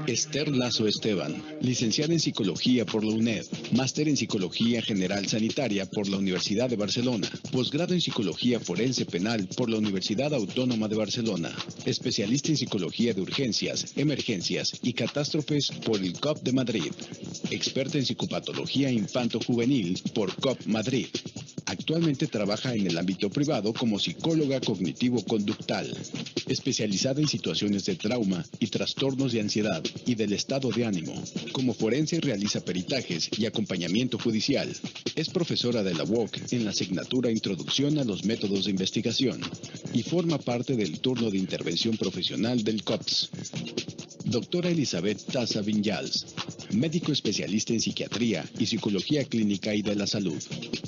Esther Lazo Esteban, licenciada en Psicología por la UNED, máster en Psicología General Sanitaria por la Universidad de Barcelona, posgrado en Psicología Forense Penal por la Universidad Autónoma de Barcelona, especialista en Psicología de Urgencias, Emergencias y Catástrofes por el COP de Madrid, experta en Psicopatología Infanto-Juvenil por COP Madrid. Actualmente trabaja en el ámbito privado como psicóloga cognitivo-conductal, especializada en situaciones de trauma y trastornos de ansiedad y del estado de ánimo. Como forense realiza peritajes y acompañamiento judicial. Es profesora de la UOC en la asignatura Introducción a los Métodos de Investigación y forma parte del turno de intervención profesional del COPS. Doctora Elizabeth Taza Vinyals, médico especialista en psiquiatría y psicología clínica y de la salud.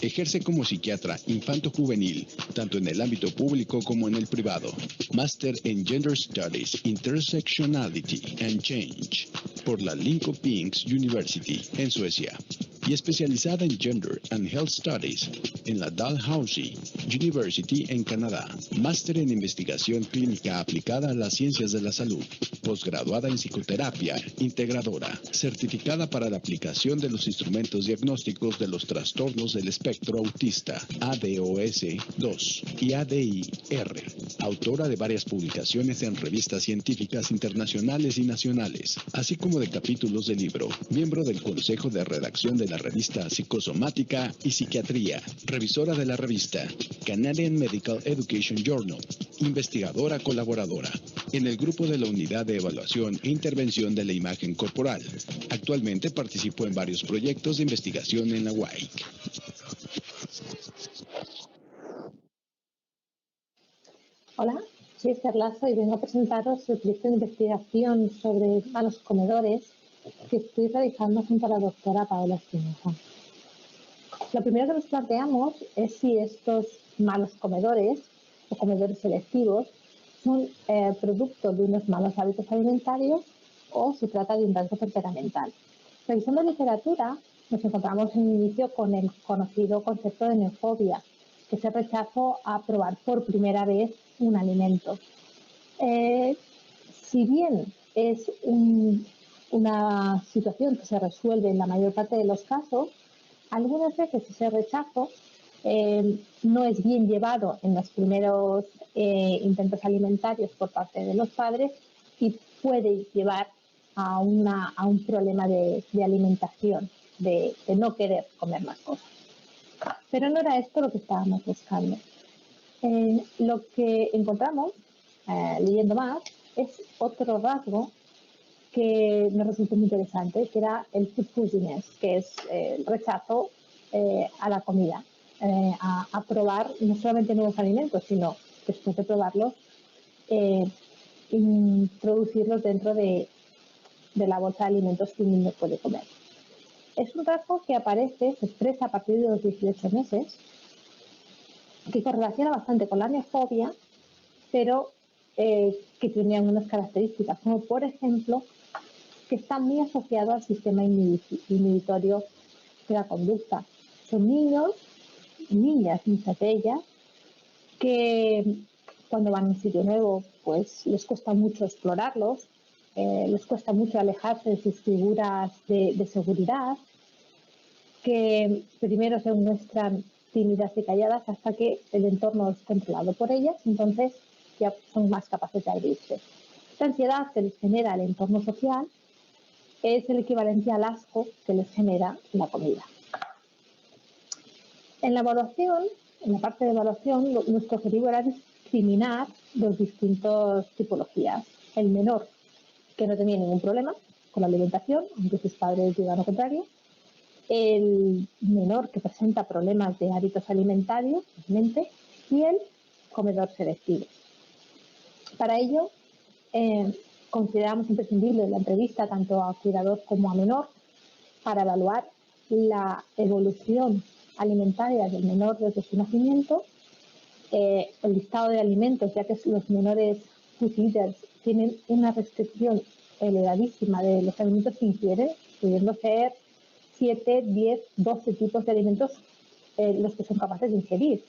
Ejerce como psiquiatra infanto-juvenil, tanto en el ámbito público como en el privado. Máster en Gender Studies, Intersectionality and Change por la Linköpings University en Suecia. Y especializada en Gender and Health Studies en la Dalhousie University en Canadá. Máster en Investigación Clínica aplicada a las ciencias de la salud. Posgraduada en Psicoterapia Integradora. Certificada para la aplicación de los instrumentos diagnósticos de los trastornos del espectro autista, ADOS-2 y ADI-R. Autora de varias publicaciones en revistas científicas internacionales y nacionales, así como de capítulos de libro. Miembro del Consejo de Redacción de la revista Psicosomática y Psiquiatría. Revisora de la revista Canadian Medical Education Journal. Investigadora colaboradora en el grupo de la Unidad de Evaluación e Intervención de la Imagen Corporal. Actualmente participó en varios proyectos de investigación en la UAIC. Hola, soy Esther Lazo y vengo a presentaros el proyecto de investigación sobre malos comedores que estoy realizando junto a la doctora Paola Espinosa. Lo primero que nos planteamos es si estos malos comedores o comedores selectivos son producto de unos malos hábitos alimentarios o se trata de un rasgo temperamental. Revisando literatura, nos encontramos en inicio con el conocido concepto de neofobia, que es el rechazo a probar por primera vez un alimento. Si bien es una situación que se resuelve en la mayor parte de los casos, algunas veces ese rechazo no es bien llevado en los primeros intentos alimentarios por parte de los padres y puede llevar a un problema de alimentación, de no querer comer más cosas. Pero no era esto lo que estábamos buscando. Lo que encontramos, leyendo más, es otro rasgo que me resultó muy interesante, que era el food pushiness, que es el rechazo a la comida, a probar no solamente nuevos alimentos, sino después de probarlos, introducirlos dentro de la bolsa de alimentos que un niño puede comer. Es un rasgo que aparece, se expresa a partir de los 18 meses, que correlaciona bastante con la neofobia, pero que tiene algunas características, como por ejemplo, que está muy asociado al sistema inhibitorio de la conducta. Son niños, niñas, muchas de ellas, que cuando van a un sitio nuevo, pues les cuesta mucho explorarlos, les cuesta mucho alejarse de sus figuras de seguridad, que primero se muestran tímidas y calladas hasta que el entorno es controlado por ellas, entonces ya son más capaces de abrirse. Esta ansiedad que les genera el entorno social es el equivalente al asco que les genera la comida. En la evaluación, en la parte de evaluación, nuestro objetivo era discriminar las distintas tipologías. El menor, que no tenía ningún problema con la alimentación, aunque sus padres digan lo contrario. El menor que presenta problemas de hábitos alimentarios, obviamente, y el comedor selectivo. Para ello, consideramos imprescindible la entrevista tanto a cuidador como a menor para evaluar la evolución alimentaria del menor desde su nacimiento, el listado de alimentos, ya que los menores food eaters tienen una restricción elevadísima de los alimentos que ingieren, pudiendo ser 7, 10, 12 tipos de alimentos los que son capaces de ingerir.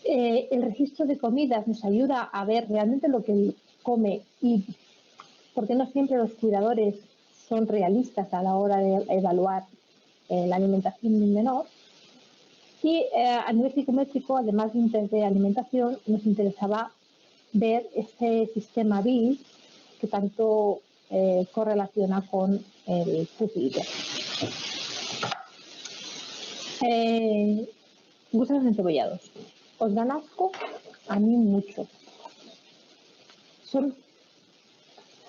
El registro de comidas nos ayuda a ver realmente lo que come y porque no siempre los cuidadores son realistas a la hora de evaluar la alimentación de un menor. Y a nivel psicométrico, además de un test de alimentación, nos interesaba ver ese sistema BIS que tanto correlaciona con el food eater. Gusanos encebollados. ¿Os dan asco? A mí mucho. Son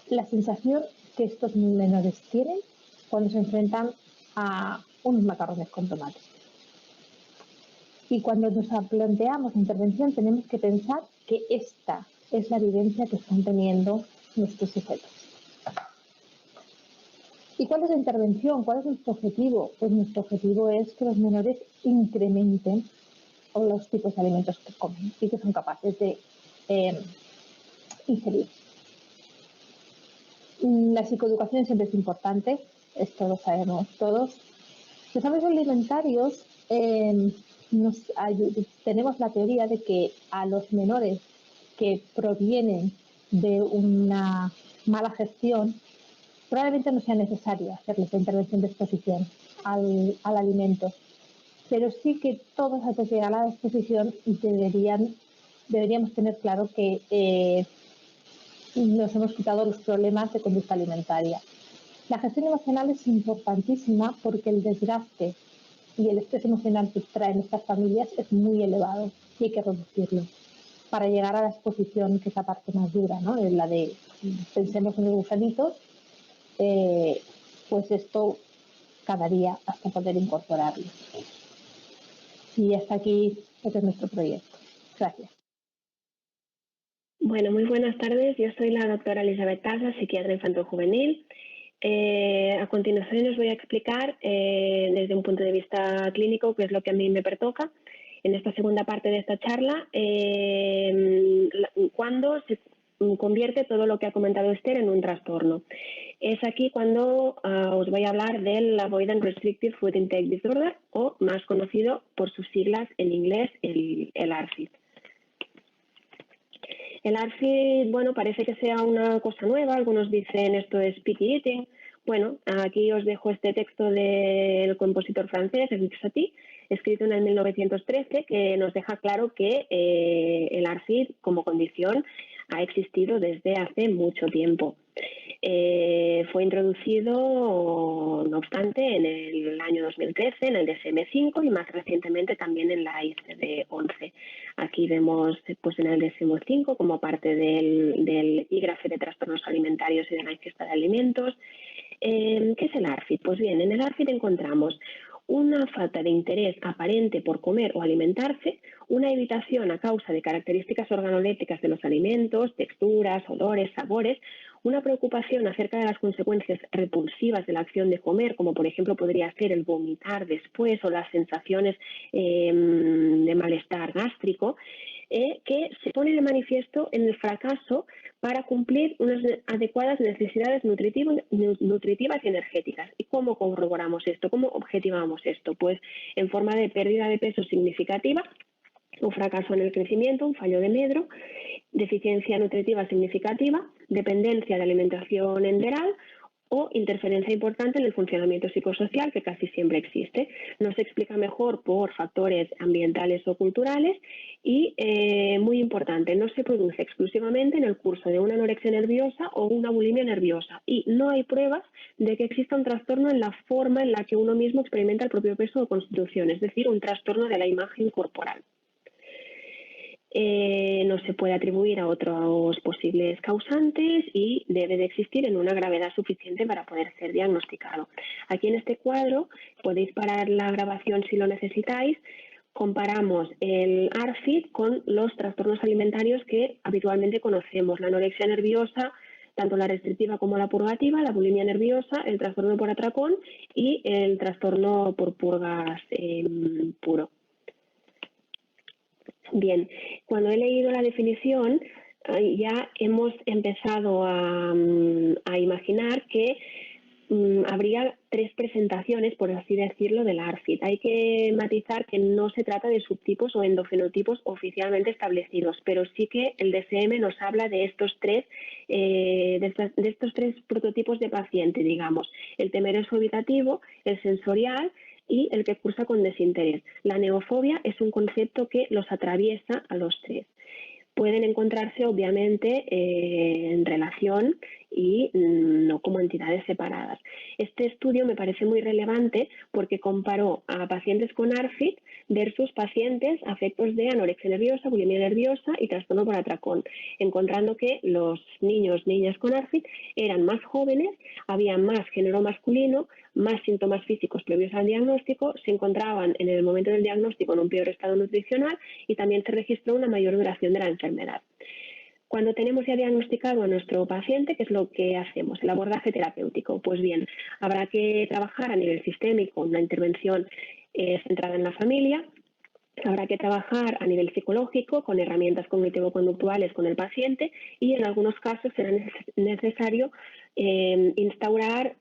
la sensación que estos menores tienen cuando se enfrentan a unos macarrones con tomate. Y cuando nos planteamos intervención tenemos que pensar que esta es la vivencia que están teniendo nuestros sujetos. ¿Y cuál es la intervención? ¿Cuál es nuestro objetivo? Pues nuestro objetivo es que los menores incrementen los tipos de alimentos que comen y que son capaces de ingerir. La psicoeducación siempre es importante, esto lo sabemos todos. Los hábitos alimentarios tenemos la teoría de que a los menores que provienen de una mala gestión probablemente no sea necesario hacerles la intervención de exposición al alimento, pero sí que todos antes de llegar a la exposición deberíamos tener claro que nos hemos quitado los problemas de conducta alimentaria. La gestión emocional es importantísima porque el desgaste y el estrés emocional que traen estas familias es muy elevado y hay que reducirlo para llegar a la exposición, que es la parte más dura, ¿no? Es la de, pensemos en los gusanitos, pues esto cada día hasta poder incorporarlo. Y hasta aquí, este es nuestro proyecto. Gracias. Bueno, muy buenas tardes. Yo soy la doctora Elizabeth Taza, psiquiatra infantil-juvenil. A continuación os voy a explicar desde un punto de vista clínico qué es lo que a mí me pertoca en esta segunda parte de esta charla, cuando se convierte todo lo que ha comentado Esther en un trastorno. Es aquí cuando os voy a hablar del Avoidant Restrictive Food Intake Disorder, o más conocido por sus siglas en inglés, el ARFID. El ARFID, bueno, parece que sea una cosa nueva, algunos dicen esto es picky eating. Bueno, aquí os dejo este texto del compositor francés, Eric Satie, escrito en el 1913, que nos deja claro que el ARFID como condición ha existido desde hace mucho tiempo. Fue introducido, no obstante, en el año 2013 en el DSM-5 y más recientemente también en la ICD-11. Aquí vemos pues, en el DSM-5 como parte del IGRAFE de trastornos alimentarios y de la ingesta de alimentos. ¿Qué es el ARFID? Pues bien, en el ARFID encontramos una falta de interés aparente por comer o alimentarse, una evitación a causa de características organolépticas de los alimentos, texturas, olores, sabores, una preocupación acerca de las consecuencias repulsivas de la acción de comer, como por ejemplo podría ser el vomitar después o las sensaciones de malestar gástrico, que se pone de manifiesto en el fracaso para cumplir unas adecuadas necesidades nutritivas y energéticas. ¿Y cómo corroboramos esto? ¿Cómo objetivamos esto? Pues en forma de pérdida de peso significativa, un fracaso en el crecimiento, un fallo de medro, deficiencia nutritiva significativa, dependencia de alimentación enteral o interferencia importante en el funcionamiento psicosocial, que casi siempre existe. No se explica mejor por factores ambientales o culturales y, muy importante, no se produce exclusivamente en el curso de una anorexia nerviosa o una bulimia nerviosa y no hay pruebas de que exista un trastorno en la forma en la que uno mismo experimenta el propio peso o constitución, es decir, un trastorno de la imagen corporal. No se puede atribuir a otros posibles causantes y debe de existir en una gravedad suficiente para poder ser diagnosticado. Aquí en este cuadro podéis parar la grabación si lo necesitáis. Comparamos el ARFID con los trastornos alimentarios que habitualmente conocemos, la anorexia nerviosa, tanto la restrictiva como la purgativa, la bulimia nerviosa, el trastorno por atracón y el trastorno por purgas puro. Bien, cuando he leído la definición ya hemos empezado a imaginar que habría tres presentaciones, por así decirlo, del ARFID. Hay que matizar que no se trata de subtipos o endofenotipos oficialmente establecidos, pero sí que el DSM nos habla de estos tres de estos 3 prototipos de paciente, digamos, el temeroso evitativo, el sensorial y el que cursa con desinterés. La neofobia es un concepto que los atraviesa a los 3. Pueden encontrarse obviamente en relación y no como entidades separadas. Este estudio me parece muy relevante porque comparó a pacientes con ARFID versus pacientes afectos de anorexia nerviosa, bulimia nerviosa y trastorno por atracón, encontrando que los niñas con ARFID eran más jóvenes, había más género masculino, más síntomas físicos previos al diagnóstico, se encontraban en el momento del diagnóstico en un peor estado nutricional y también se registró una mayor duración de la enfermedad. Cuando tenemos ya diagnosticado a nuestro paciente, ¿qué es lo que hacemos? El abordaje terapéutico. Pues bien, habrá que trabajar a nivel sistémico, una intervención centrada en la familia. Habrá que trabajar a nivel psicológico con herramientas cognitivo-conductuales con el paciente y en algunos casos será necesario instaurar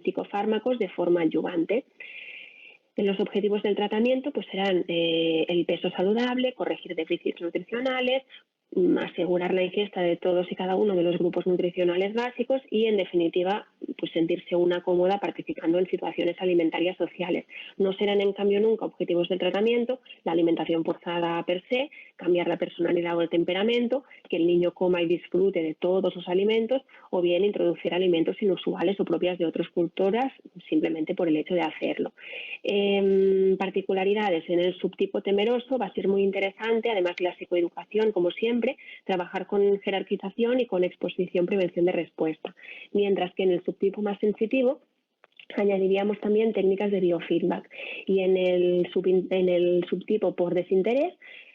psicofármacos de forma adyuvante. Los objetivos del tratamiento pues serán el peso saludable, corregir déficits nutricionales, asegurar la ingesta de todos y cada uno de los grupos nutricionales básicos y, en definitiva, pues sentirse una cómoda participando en situaciones alimentarias sociales. No serán, en cambio, nunca objetivos del tratamiento la alimentación forzada per se, cambiar la personalidad o el temperamento, que el niño coma y disfrute de todos los alimentos o bien introducir alimentos inusuales o propias de otras culturas simplemente por el hecho de hacerlo. Particularidades en el subtipo temeroso va a ser muy interesante, además de la psicoeducación, como siempre, trabajar con jerarquización y con exposición, prevención de respuesta. Mientras que en el subtipo más sensitivo añadiríamos también técnicas de biofeedback y en el subtipo por desinterés,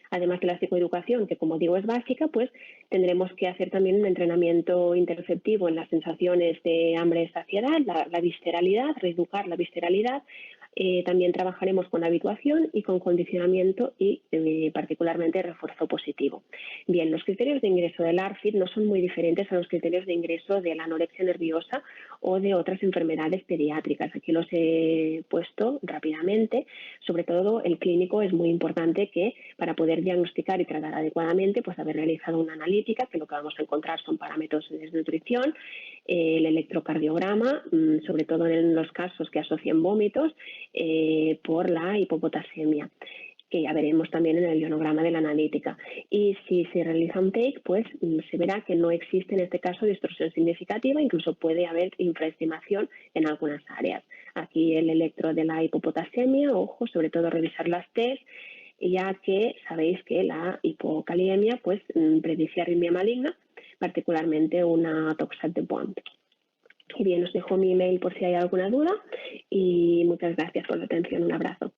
además de la psicoeducación, que como digo es básica, pues tendremos que hacer también un entrenamiento interoceptivo en las sensaciones de hambre y saciedad, la visceralidad, reeducar la visceralidad. También trabajaremos con habituación y con condicionamiento y particularmente refuerzo positivo. Bien, los criterios de ingreso del ARFID no son muy diferentes a los criterios de ingreso de la anorexia nerviosa o de otras enfermedades pediátricas. Aquí los he puesto rápidamente. Sobre todo el clínico es muy importante que para poder diagnosticar y tratar adecuadamente, pues haber realizado una analítica, que lo que vamos a encontrar son parámetros de desnutrición, el electrocardiograma, sobre todo en los casos que asocian vómitos, por la hipopotasemia, que ya veremos también en el ionograma de la analítica. Y si se realiza un TAKE, pues se verá que no existe en este caso distorsión significativa, incluso puede haber infraestimación en algunas áreas. Aquí el electro de la hipopotasemia, ojo, sobre todo revisar las TES, ya que sabéis que la hipocaliemia pues predice arritmia maligna, particularmente una toxat de Bond. Y bien, os dejo mi email por si hay alguna duda y muchas gracias por la atención. Un abrazo.